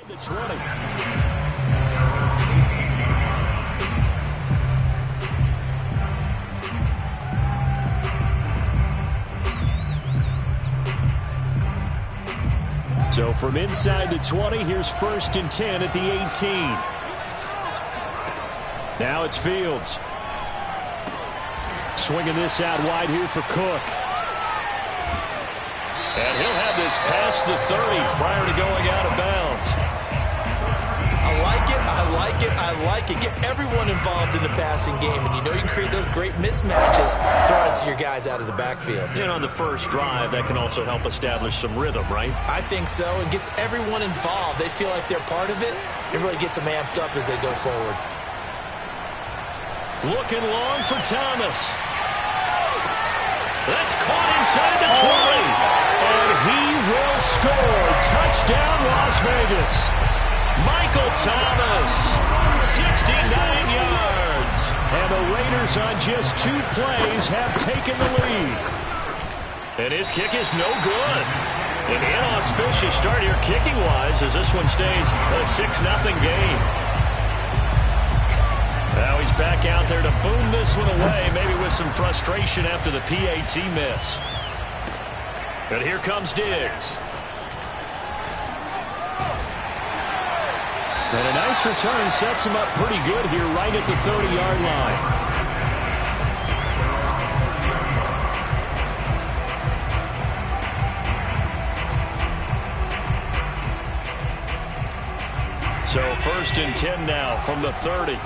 The 20. So from inside the 20, here's 1st and 10 at the 18. Now it's Fields. Swinging this out wide here for Cook. And he'll have this past the 30 prior to going out of bounds. I like it, I like it, I like it. Get everyone involved in the passing game, and you know you can create those great mismatches throwing it to your guys out of the backfield. And on the first drive, that can also help establish some rhythm, right? I think so. It gets everyone involved. They feel like they're part of it. It really gets them amped up as they go forward. Looking long for Thomas. That's caught inside the 20. And he will score. Touchdown, Las Vegas. Michael Thomas, 69 yards. And the Raiders on just 2 plays have taken the lead. And his kick is no good. An inauspicious start here kicking-wise as this one stays a 6-0 game. Now he's back out there to boom this one away, maybe with some frustration after the PAT miss. And here comes Diggs. And a nice return sets him up pretty good here right at the 30-yard line. So 1st and 10 now from the 30.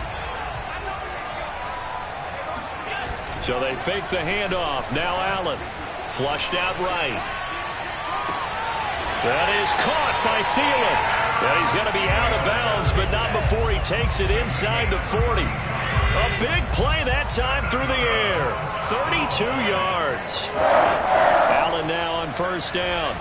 So they fake the handoff. Now Allen. Flushed out right. That is caught by Thielen. And he's going to be out of bounds, but not before he takes it inside the 40. A big play that time through the air. 32 yards. Allen now on 1st down.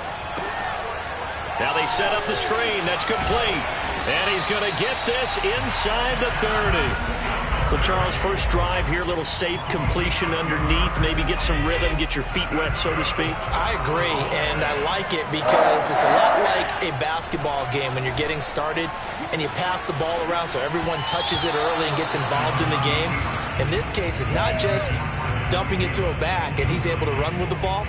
Now they set up the screen. That's complete. And he's going to get this inside the 30. Well, Charles, first drive here, little safe completion underneath, maybe get some rhythm, get your feet wet, so to speak. I agree, and I like it because it's a lot like a basketball game when you're getting started and you pass the ball around so everyone touches it early and gets involved in the game. In this case, it's not just dumping it to a back and he's able to run with the ball,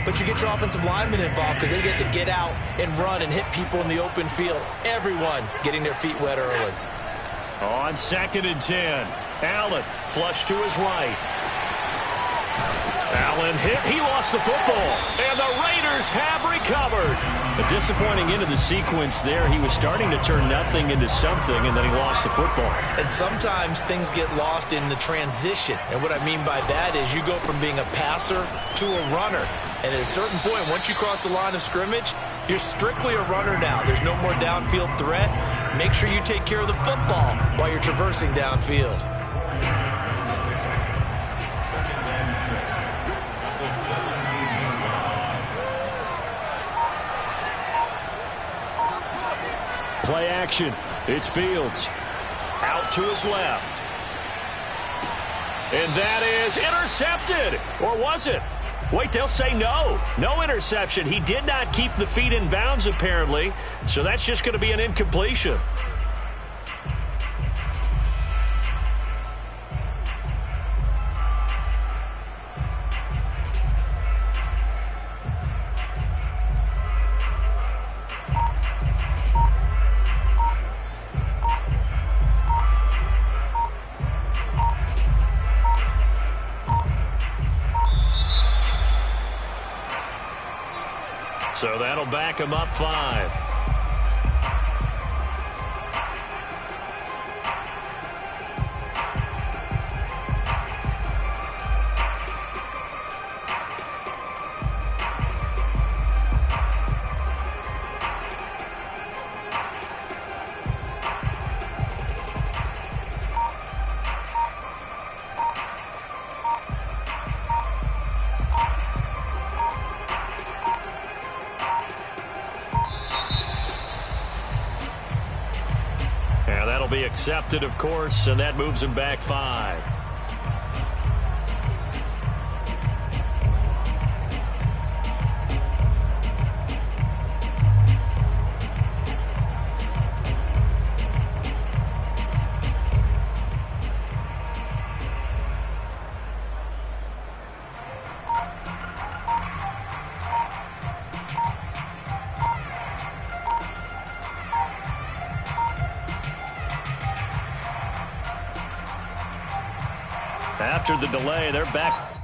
but you get your offensive linemen involved because they get to get out and run and hit people in the open field. Everyone getting their feet wet early. On 2nd and 10. Allen flush to his right. Allen hit. He lost the football. And the Raiders have recovered. A disappointing end of the sequence there. He was starting to turn nothing into something, and then he lost the football. And sometimes things get lost in the transition. And what I mean by that is you go from being a passer to a runner. And at a certain point, once you cross the line of scrimmage, you're strictly a runner now. There's no more downfield threat. Make sure you take care of the football while you're traversing downfield. Play action. It's Fields. Out to his left. And that is intercepted. Or was it? Wait, they'll say no. No interception. He did not keep the feet in bounds, apparently. So that's just going to be an incompletion. So that'll back him up 5. Be accepted, of course, and that moves him back 5. After the delay, they're back.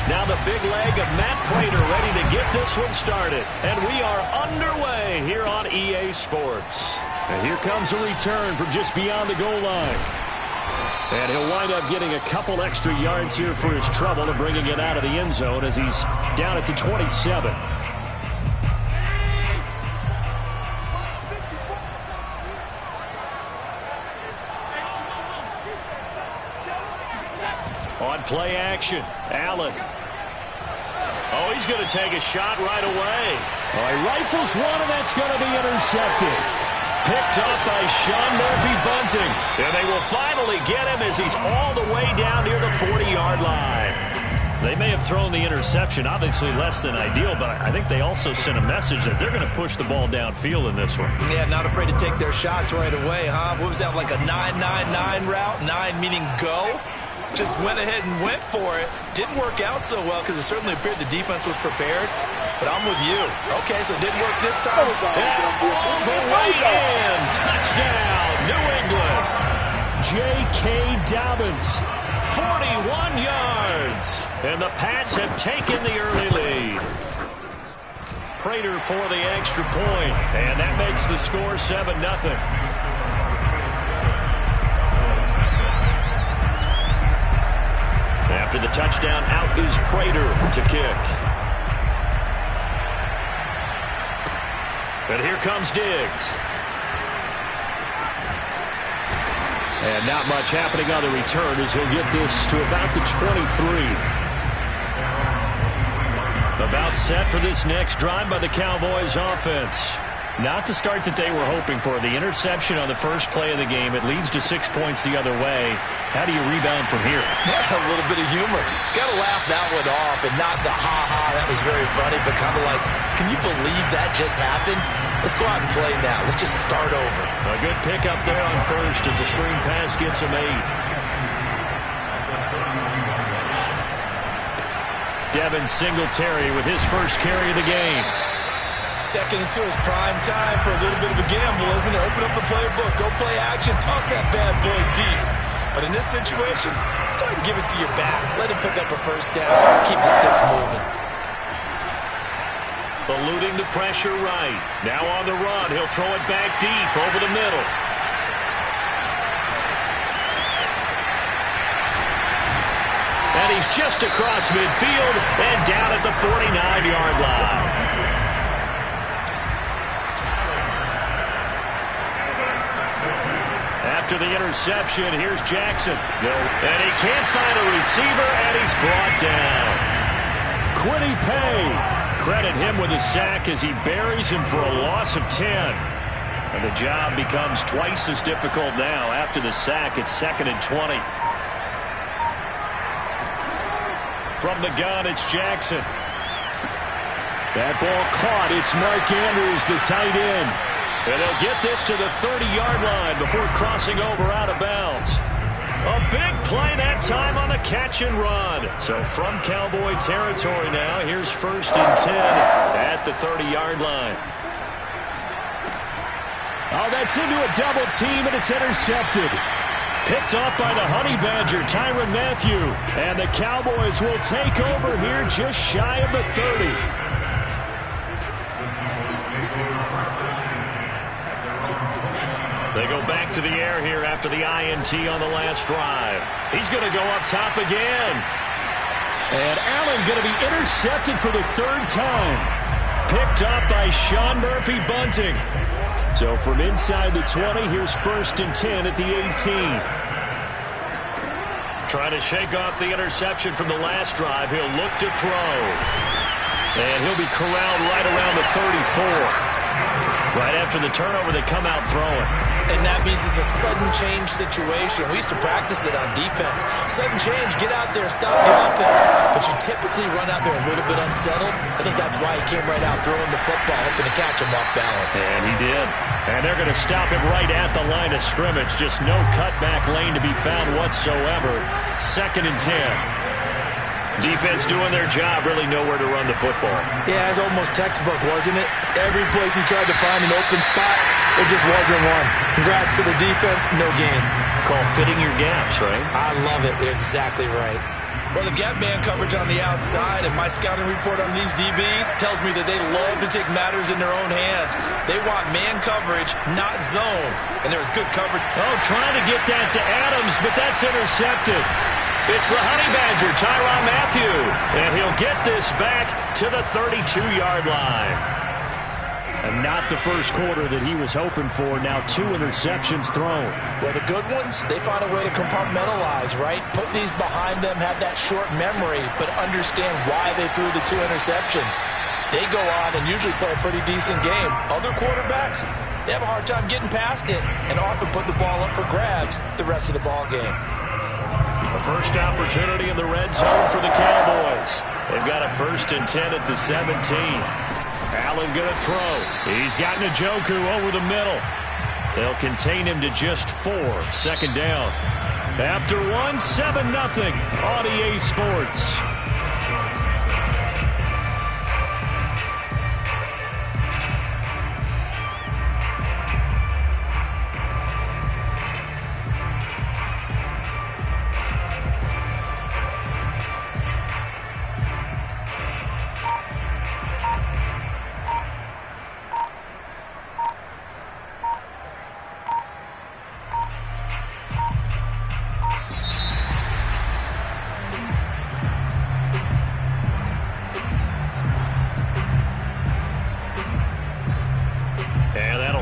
Now the big leg of Matt Prater ready to get this one started. And we are underway here on EA Sports. And here comes a return from just beyond the goal line. And he'll wind up getting a couple extra yards here for his trouble and bringing it out of the end zone as he's down at the 27. On play action, Allen. Oh, he's going to take a shot right away. Oh, he rifles one, and that's going to be intercepted. Picked up by Sean Murphy-Bunting. And they will finally get him as he's all the way down near the 40-yard line. They may have thrown the interception, obviously less than ideal, but I think they also sent a message that they're going to push the ball downfield in this one. Yeah, not afraid to take their shots right away, huh? What was that, like a 9-9-9 route? 9 meaning go? Just went ahead and went for it. Didn't work out so well because it certainly appeared the defense was prepared. But I'm with you. Okay, so it didn't work this time. All the way in. Touchdown, New England. J.K. Dobbins, 41 yards. And the Pats have taken the early lead. Prater for the extra point. And that makes the score 7-0. After the touchdown, out is Prater to kick. And here comes Diggs. And not much happening on the return as he'll get this to about the 23. About set for this next drive by the Cowboys offense. Not the start that they were hoping for. The interception on the first play of the game. It leads to 6 points the other way. How do you rebound from here? That's a little bit of humor. Got to laugh that one off and not the ha-ha. That was very funny, but kind of like, can you believe that just happened? Let's go out and play now. Let's just start over. A good pickup there on first as the screen pass gets him 8. Devin Singletary with his first carry of the game. Second and 2 is prime time for a little bit of a gamble, isn't it? Open up the playbook, go play action, toss that bad boy deep. But in this situation, go ahead and give it to your back. Let him pick up a first down. Keep the sticks moving. Eluding the pressure right. Now on the run, he'll throw it back deep over the middle. And he's just across midfield and down at the 49-yard line. After the interception, here's Jackson. And he can't find a receiver, and he's brought down. Quiddy Pay. Credit him with a sack as he buries him for a loss of 10. And the job becomes twice as difficult now. After the sack, it's 2nd and 20. From the gun, it's Jackson. That ball caught. It's Mark Andrews, the tight end. And they'll get this to the 30-yard line before crossing over out of bounds. A big play that time on the catch and run. So from Cowboy territory now, here's 1st and 10 at the 30-yard line. Oh, that's into a double team, and it's intercepted. Picked off by the Honey Badger, Tyrann Mathieu. And the Cowboys will take over here just shy of the 30. They go back to the air here after the INT on the last drive. He's going to go up top again. And Allen going to be intercepted for the third time. Picked up by Sean Murphy-Bunting. So from inside the 20, here's 1st and 10 at the 18. Trying to shake off the interception from the last drive. He'll look to throw. And he'll be corralled right around the 34. Right after the turnover, they come out throwing. And that means it's a sudden change situation. We used to practice it on defense. Sudden change, get out there, stop the offense. But you typically run out there a little bit unsettled. I think that's why he came right out throwing the football, hoping to catch him off balance. And he did. And they're going to stop him right at the line of scrimmage. Just no cutback lane to be found whatsoever. 2nd and 10. Defense doing their job, really nowhere to run the football. Yeah, it's almost textbook, wasn't it? Every place he tried to find an open spot, it just wasn't one. Congrats to the defense, no gain. Call fitting your gaps, right? I love it. They're exactly right. Well, they've got man coverage on the outside, and my scouting report on these DBs tells me that they love to take matters in their own hands. They want man coverage, not zone. And there's good coverage. Oh, trying to get that to Adams, but that's intercepted. It's the Honey Badger, Tyrann Mathieu. And he'll get this back to the 32-yard line. And not the first quarter that he was hoping for. Now 2 interceptions thrown. Well, the good ones, they find a way to compartmentalize, right? Put these behind them, have that short memory, but understand why they threw the 2 interceptions. They go on and usually play a pretty decent game. Other quarterbacks, they have a hard time getting past it and often put the ball up for grabs the rest of the ball game. A first opportunity in the red zone for the Cowboys. They've got a 1st and 10 at the 17. Allen going to throw. He's got Njoku over the middle. They'll contain him to just 4. 2nd down. After 1, 7-0 on EA Sports.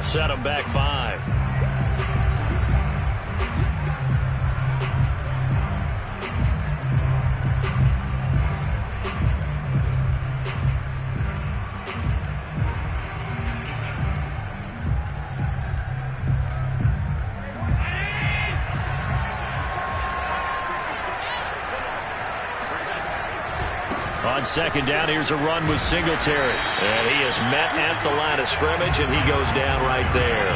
Set him back 5. On 2nd down, here's a run with Singletary. And he is met at the line of scrimmage, and he goes down right there.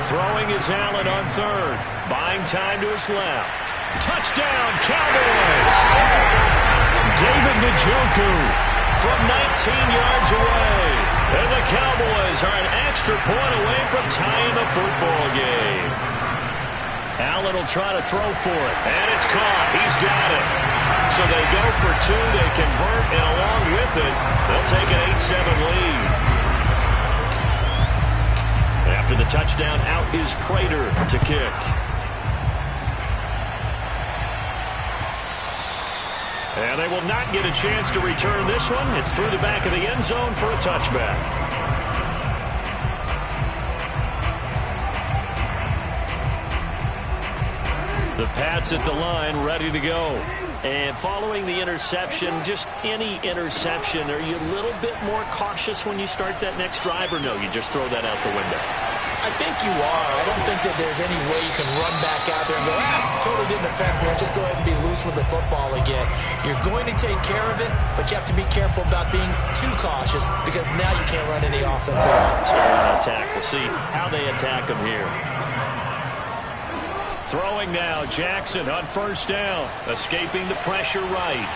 Throwing is Allen on 3rd. Buying time to his left. Touchdown, Cowboys! David Njoku from 19 yards away. And the Cowboys are an extra point away from tying the football game. Allen will try to throw for it, and it's caught. He's got it. So they go for 2, they convert, and along with it, they'll take an 8-7 lead. After the touchdown, out is Prater to kick. And they will not get a chance to return this one. It's through the back of the end zone for a touchback. The Pats at the line, ready to go. And following the interception, just any interception, are you a little bit more cautious when you start that next drive, or no, you just throw that out the window? I think you are. I don't think that there's any way you can run back out there and go, totally didn't affect me. Let's just go ahead and be loose with the football again. You're going to take care of it, but you have to be careful about being too cautious because now you can't run any offense at all. So on attack. We'll see how they attack them here. Throwing now, Jackson on 1st down, escaping the pressure right.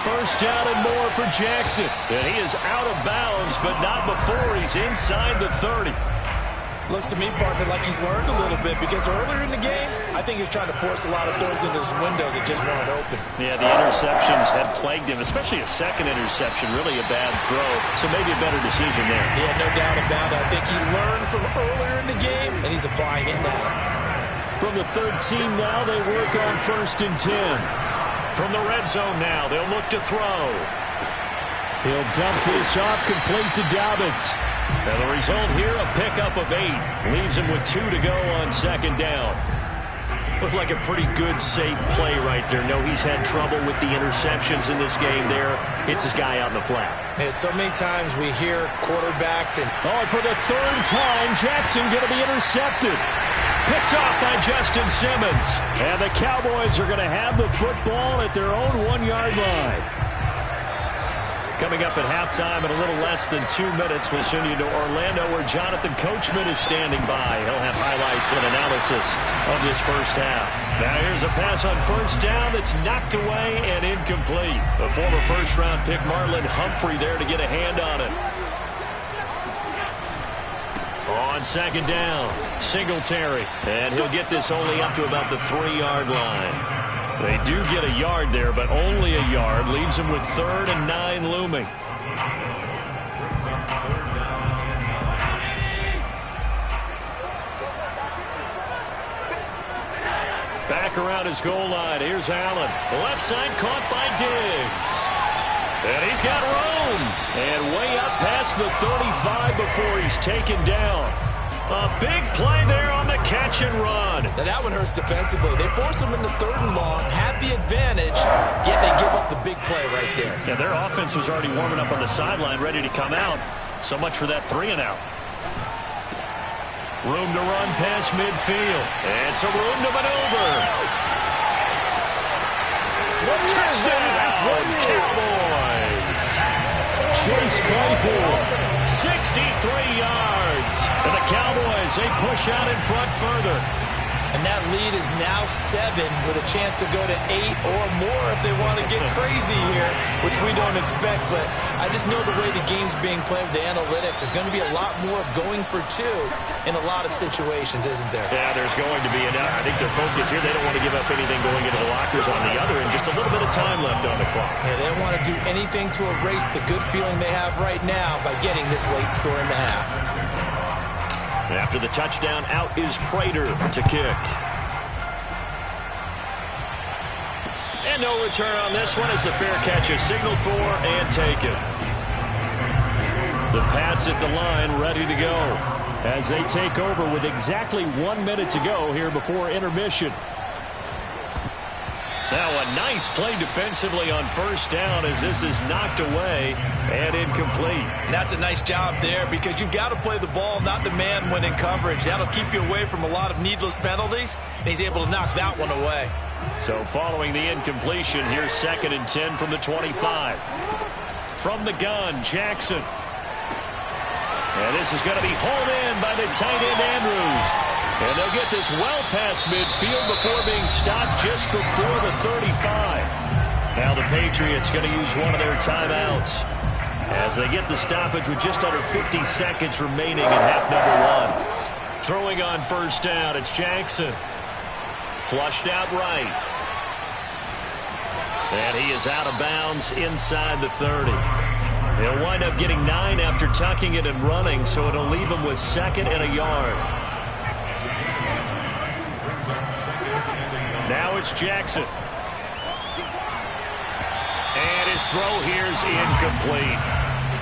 1st down and more for Jackson. And he is out of bounds, but not before he's inside the 30. Looks to me, partner, like he's learned a little bit, because earlier in the game, I think he was trying to force a lot of throws into his windows that just weren't open. Yeah, the interceptions had plagued him, especially a second interception, really a bad throw, so maybe a better decision there. Yeah, no doubt about it. I think he learned from earlier in the game, and he's applying it now. From the 13 now, they work on 1st and 10. From the red zone now, they'll look to throw. He'll dump this off, complete to Dobbins. And the result here, a pickup of 8. Leaves him with 2 to go on 2nd down. Looked like a pretty good, safe play right there. No, he's had trouble with the interceptions in this game there. Hits his guy out in the flat. Yeah, so many times we hear quarterbacks and... Oh, for the 3rd time, Jackson going to be intercepted. Picked off by Justin Simmons. And the Cowboys are going to have the football at their own 1-yard line. Coming up at halftime in a little less than 2 minutes, we'll send you to Orlando where Jonathan Coachman is standing by. He'll have highlights and analysis of this first half. Now here's a pass on 1st down that's knocked away and incomplete. The former first-round pick Marlon Humphrey there to get a hand on it. On 2nd down, Singletary. And he'll get this only up to about the 3-yard line. They do get a yard there, but only a yard. Leaves him with 3rd and 9 looming. Back around his goal line. Here's Allen. The left side caught by Diggs. And he's got room. And way up past the 35 before he's taken down. A big play there on the catch and run. Now that one hurts defensively. They force him into 3rd and long, had the advantage, yet they give up the big play right there. Yeah, their offense was already warming up on the sideline, ready to come out. So much for that 3 and out. Room to run past midfield. And some room to maneuver. Touchdown, Cowboys. Chase Claypool, 63 yards. And the Cowboys, they push out in front further. And that lead is now 7 with a chance to go to 8 or more if they want to get crazy here, which we don't expect. But I just know the way the game's being played with the analytics, there's going to be a lot more of going for 2 in a lot of situations, isn't there? Yeah, there's going to be. And I think their focus here, they don't want to give up anything going into the lockers on the other, and just a little bit of time left on the clock. Yeah, they don't want to do anything to erase the good feeling they have right now by getting this late score in the half. After the touchdown, out is Prater to kick. And no return on this one as the fair catch is signaled for and taken. The Pats at the line ready to go as they take over with exactly 1 minute to go here before intermission. Now a nice play defensively on 1st down as this is knocked away and incomplete. And that's a nice job there because you've got to play the ball, not the man when in coverage. That'll keep you away from a lot of needless penalties, and he's able to knock that one away. So following the incompletion, here's 2nd and 10 from the 25. From the gun, Jackson. And this is going to be hauled in by the tight end Andrews. And they'll get this well past midfield before being stopped just before the 35. Now the Patriots going to use one of their timeouts as they get the stoppage with just under 50 seconds remaining in half number 1. Throwing on 1st down, it's Jackson. Flushed out right. And he is out of bounds inside the 30. He'll wind up getting 9 after tucking it and running, so it'll leave him with 2nd and a yard. Now it's Jackson. And his throw here is incomplete.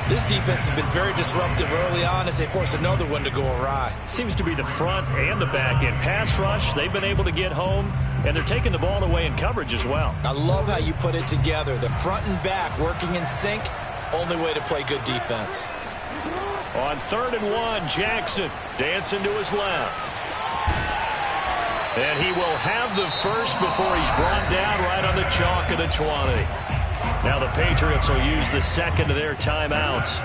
This defense has been very disruptive early on as they force another one to go awry. Seems to be the front and the back end. Pass rush, they've been able to get home, and they're taking the ball away in coverage as well. I love how you put it together. The front and back working in sync, only way to play good defense. On 3rd and 1, Jackson dancing to his left. And he will have the first before he's brought down right on the chalk of the 20. Now the Patriots will use the 2nd of their timeouts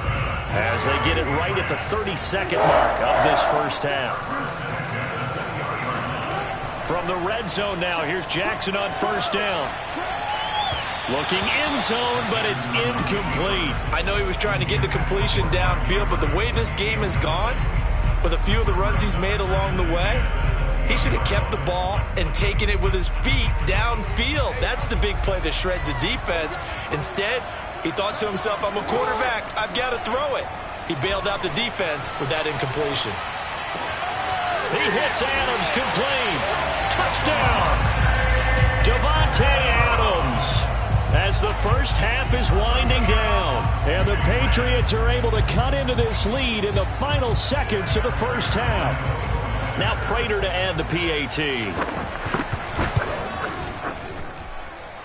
as they get it right at the 32nd mark of this first half. From the red zone now, here's Jackson on 1st down. Looking end zone, but it's incomplete. I know he was trying to get the completion downfield, but the way this game has gone, with a few of the runs he's made along the way. He should have kept the ball and taken it with his feet downfield. That's the big play that shreds a defense. Instead, he thought to himself, I'm a quarterback. I've got to throw it. He bailed out the defense with that incompletion. He hits Adams, complete. Touchdown! Davante Adams. As the first half is winding down, and the Patriots are able to cut into this lead in the final seconds of the first half. Now Prater to add the PAT.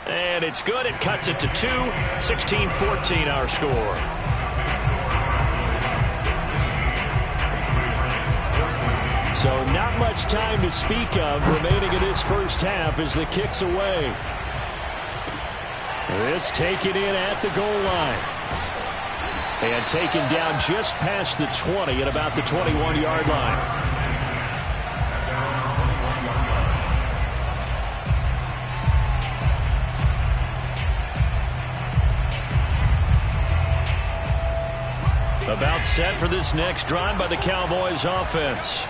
And it's good. It cuts it to 2. 16-14 our score. So not much time to speak of remaining in this first half as the kick's away. This taken in at the goal line. And taken down just past the 20 at about the 21-yard line. About set for this next drive by the Cowboys offense,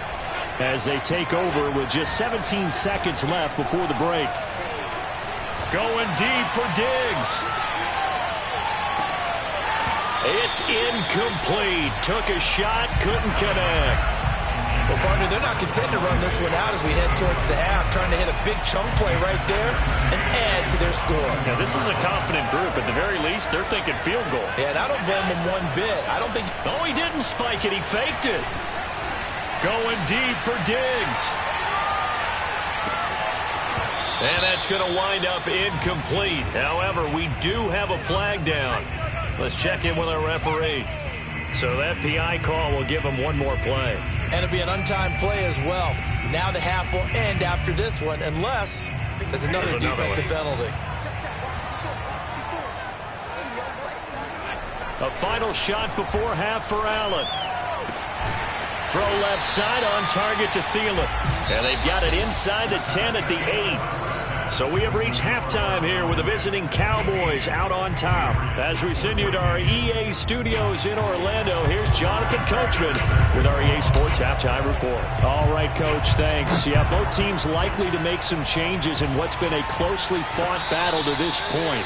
as they take over with just 17 seconds left before the break. Going deep for Diggs. It's incomplete. Took a shot, couldn't connect. Well, partner, they're not content to run this one out as we head towards the half, trying to hit a big chunk play right there and add to their score. Now, this is a confident group. At the very least, they're thinking field goal. Yeah, and I don't blame them one bit. I don't think... No, he didn't spike it. He faked it. Going deep for Diggs. And that's going to wind up incomplete. However, we do have a flag down. Let's check in with our referee. So that PI call will give him one more play. And it'll be an untimed play as well. Now the half will end after this one, unless there's another defensive penalty. A final shot before half for Allen. Throw left side on target to Thielen. And they've got it inside the 10 at the 8. So we have reached halftime here with the visiting Cowboys out on top. As we send you to our EA studios in Orlando, here's Jonathan Coachman with our EA Sports Halftime Report. All right, Coach, thanks. Yeah, both teams likely to make some changes in what's been a closely fought battle to this point.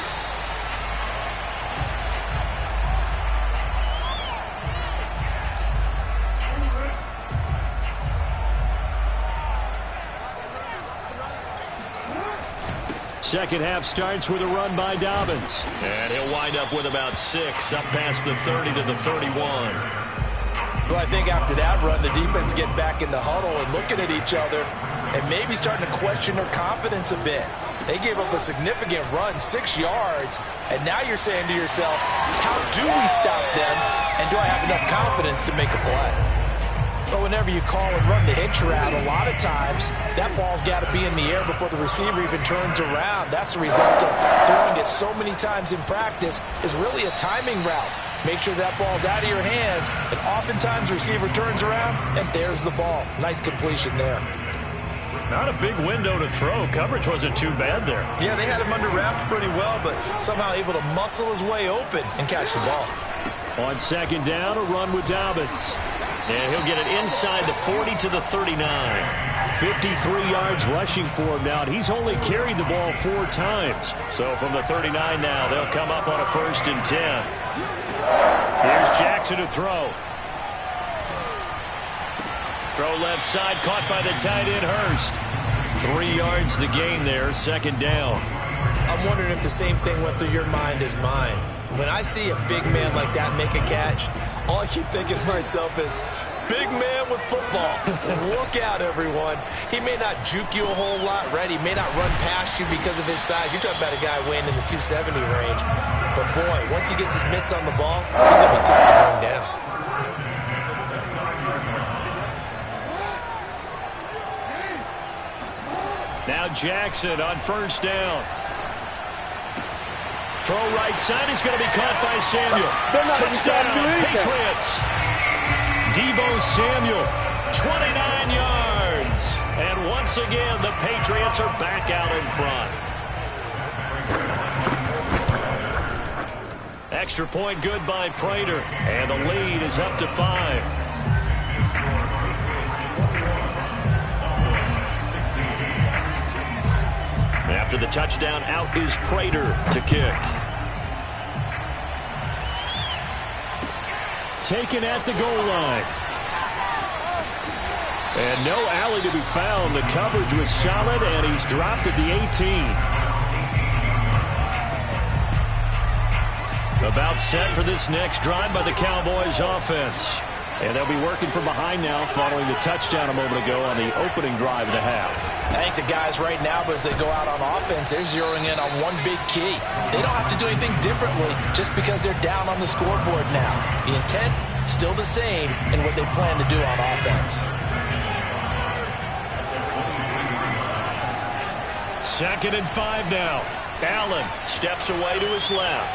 Second half starts with a run by Dobbins. And he'll wind up with about 6, up past the 30 to the 31. Well, I think after that run, the defense get back in the huddle and looking at each other and maybe starting to question their confidence a bit. They gave up a significant run, 6 yards, and now you're saying to yourself, how do we stop them, and do I have enough confidence to make a play? But whenever you call and run the hitch route, a lot of times that ball's got to be in the air before the receiver even turns around. That's the result of throwing it so many times in practice is really a timing route. Make sure that ball's out of your hands, and oftentimes the receiver turns around, and there's the ball. Nice completion there. Not a big window to throw. Coverage wasn't too bad there. Yeah, they had him under wraps pretty well, but somehow able to muscle his way open and catch the ball. On second down, a run with Dobbins. And he'll get it inside the 40 to the 39. 53 yards rushing for him now. He's only carried the ball 4 times. So from the 39 now, they'll come up on a 1st and 10. Here's Jackson to throw. Throw left side, caught by the tight end, Hurst. 3 yards the gain there, second down. I'm wondering if the same thing went through your mind as mine. When I see a big man like that make a catch, all I keep thinking to myself is, big man with football. Look out, everyone. He may not juke you a whole lot, right? He may not run past you because of his size. You're talking about a guy weighing in the 270 range. But, boy, once he gets his mitts on the ball, he's going to be tough to bring down. Now Jackson on 1st down. Throw right side is going to be caught by Samuel. Touchdown, Patriots. Deebo Samuel, 29 yards. And once again, the Patriots are back out in front. Extra point good by Prater. And the lead is up to 5. After the touchdown, out is Prater to kick. Taken at the goal line. And no alley to be found. The coverage was solid, and he's dropped at the 18. About set for this next drive by the Cowboys offense. And they'll be working from behind now following the touchdown a moment ago on the opening drive of the half. I think the guys right now, as they go out on offense, they're zeroing in on one big key. They don't have to do anything differently just because they're down on the scoreboard now. The intent, still the same in what they plan to do on offense. Second and 5 now. Allen steps away to his left.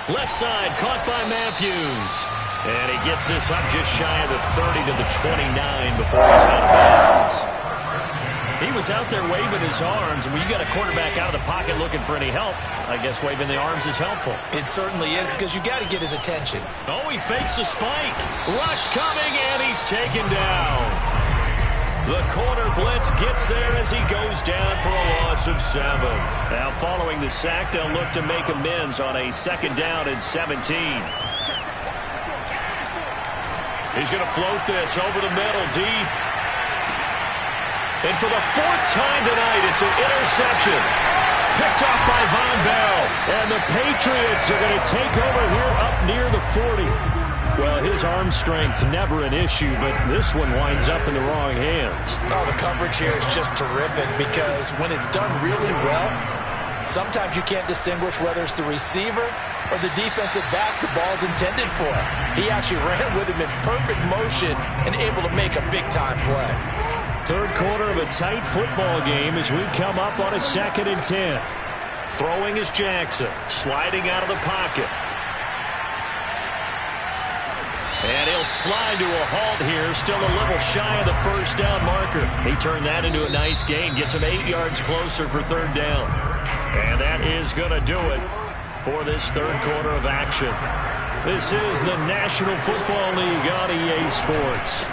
Left side caught by Matthews. And he gets this up just shy of the 30 to the 29 before he's out of bounds. He was out there waving his arms, and when you got a quarterback out of the pocket looking for any help, I guess waving the arms is helpful. It certainly is, because you got to get his attention. Oh, he fakes a spike. Rush coming, and he's taken down. The corner blitz gets there as he goes down for a loss of 7. Now following the sack, they'll look to make amends on a second down and 17. He's going to float this over the middle, deep. And for the 4th time tonight, it's an interception. Picked off by Von Bell. And the Patriots are going to take over here up near the 40. Well, his arm strength, never an issue, but this one winds up in the wrong hands. Oh, the coverage here is just terrific because when it's done really well, sometimes you can't distinguish whether it's the receiver or the defensive back the ball's intended for. He actually ran with him in perfect motion and able to make a big-time play. Third quarter of a tight football game as we come up on a 2nd and 10. Throwing is Jackson, sliding out of the pocket. And he'll slide to a halt here, still a little shy of the first down marker. He turned that into a nice gain, gets him 8 yards closer for 3rd down. And that is going to do it for this third quarter of action. This is the National Football League on EA Sports.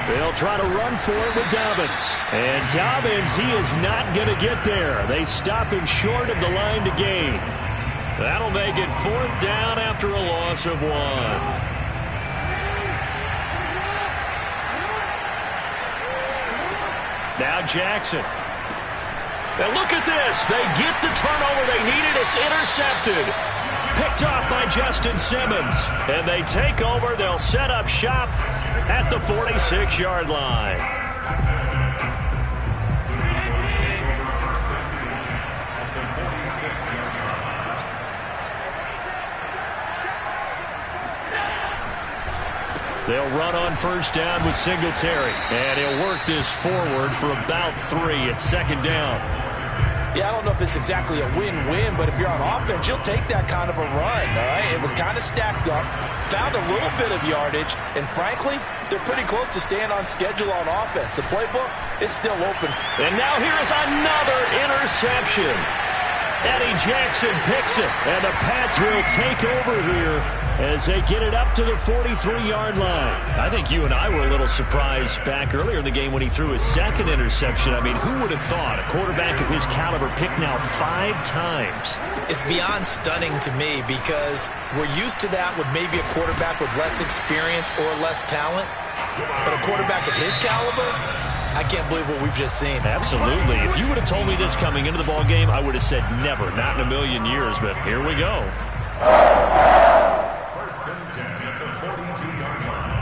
They'll try to run for it with Dobbins. And Dobbins, he is not going to get there. They stop him short of the line to gain. That'll make it 4th down after a loss of 1. Now Jackson. Now look at this. They get the turnover they needed. It's intercepted. Picked off by Justin Simmons. And they take over. They'll set up shop at the 46-yard line. They'll run on first down with Singletary. And he'll work this forward for about 3 at 2nd down. Yeah, I don't know if it's exactly a win-win, but if you're on offense, you'll take that kind of a run, all right? It was kind of stacked up, found a little bit of yardage, and frankly, they're pretty close to staying on schedule on offense. The playbook is still open. And now here is another interception. Eddie Jackson picks it, and the Pats will take over here as they get it up to the 43-yard line. I think you and I were a little surprised back earlier in the game when he threw his 2nd interception. I mean, who would have thought a quarterback of his caliber picked now 5 times? It's beyond stunning to me because we're used to that with maybe a quarterback with less experience or less talent. But a quarterback of his caliber, I can't believe what we've just seen. Absolutely. If you would have told me this coming into the ball game, I would have said never, not in a million years, but here we go. First and 10 at the 42-yard line.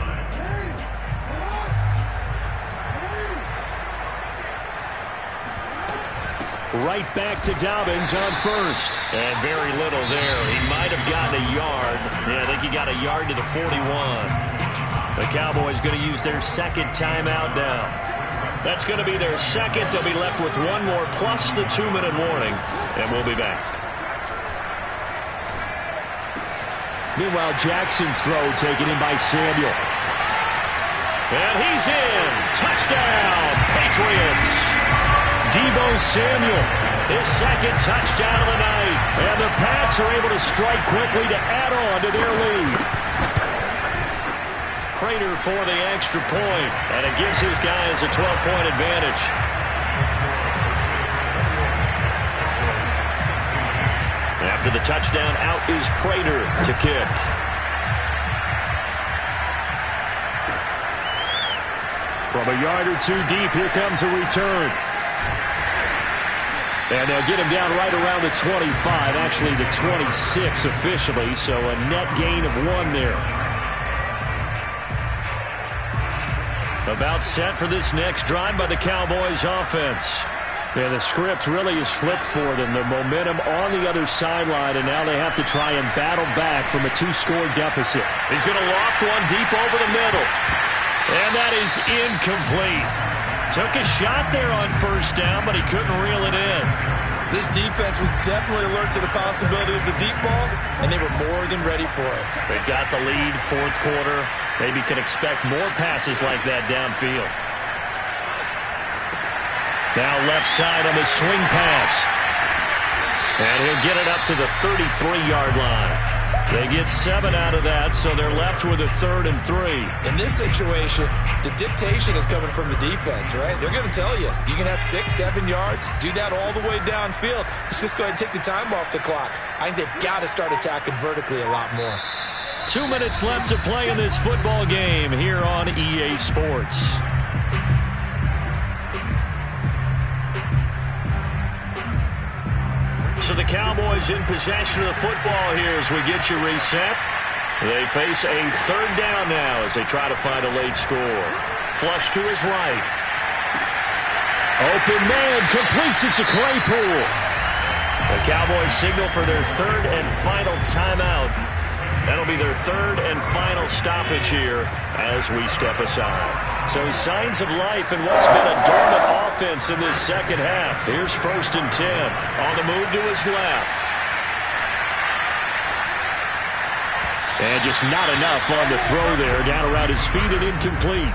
Right back to Dobbins on first. And very little there. He might have gotten a yard. Yeah, I think he got a yard to the 41. The Cowboys going to use their 2nd timeout now. That's going to be their 2nd. They'll be left with 1 more plus the 2-minute warning. And we'll be back. Meanwhile, Jackson's throw taken in by Samuel. And he's in. Touchdown, Patriots. Deebo Samuel, his 2nd touchdown of the night. And the Pats are able to strike quickly to add on to their lead. Prater for the extra point, and it gives his guys a 12-point advantage. After the touchdown, out is Prater to kick. From a yard or two deep, here comes a return. And they'll get him down right around the 25, actually the 26 officially, so a net gain of 1 there. About set for this next drive by the Cowboys offense. Yeah, the script really is flipped for them. The momentum on the other sideline, and now they have to try and battle back from a 2-score deficit. He's going to loft one deep over the middle. And that is incomplete. Took a shot there on first down, but he couldn't reel it in. This defense was definitely alert to the possibility of the deep ball, and they were more than ready for it. They've got the lead, fourth quarter. Maybe can expect more passes like that downfield. Now left side on the swing pass. And he'll get it up to the 33-yard line. They get 7 out of that, so they're left with a 3rd and 3. In this situation, the dictation is coming from the defense, right? They're going to tell you, you can have 6, 7 yards, do that all the way downfield. Let's just go ahead and take the time off the clock. I think they've got to start attacking vertically a lot more. 2 minutes left to play in this football game here on EA Sports. So the Cowboys in possession of the football here as we get you reset. They face a 3rd down now as they try to find a late score. Flush to his right. Open man, completes it to Claypool. The Cowboys signal for their 3rd and final timeout. That'll be their 3rd and final stoppage here as we step aside. So signs of life in what's been a dormant offense in this second half. Here's 1st and 10 on the move to his left. And just not enough on the throw there, down around his feet and incomplete.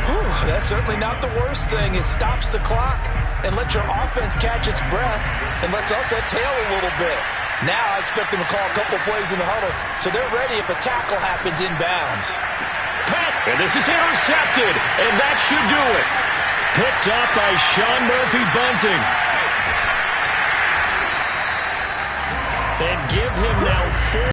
Whew, that's certainly not the worst thing. It stops the clock and lets your offense catch its breath and lets us exhale a little bit. Now I expect them to call a couple plays in the huddle so they're ready if a tackle happens inbounds. And this is intercepted, and that should do it. Picked up by Sean Murphy-Bunting. And give him now 4.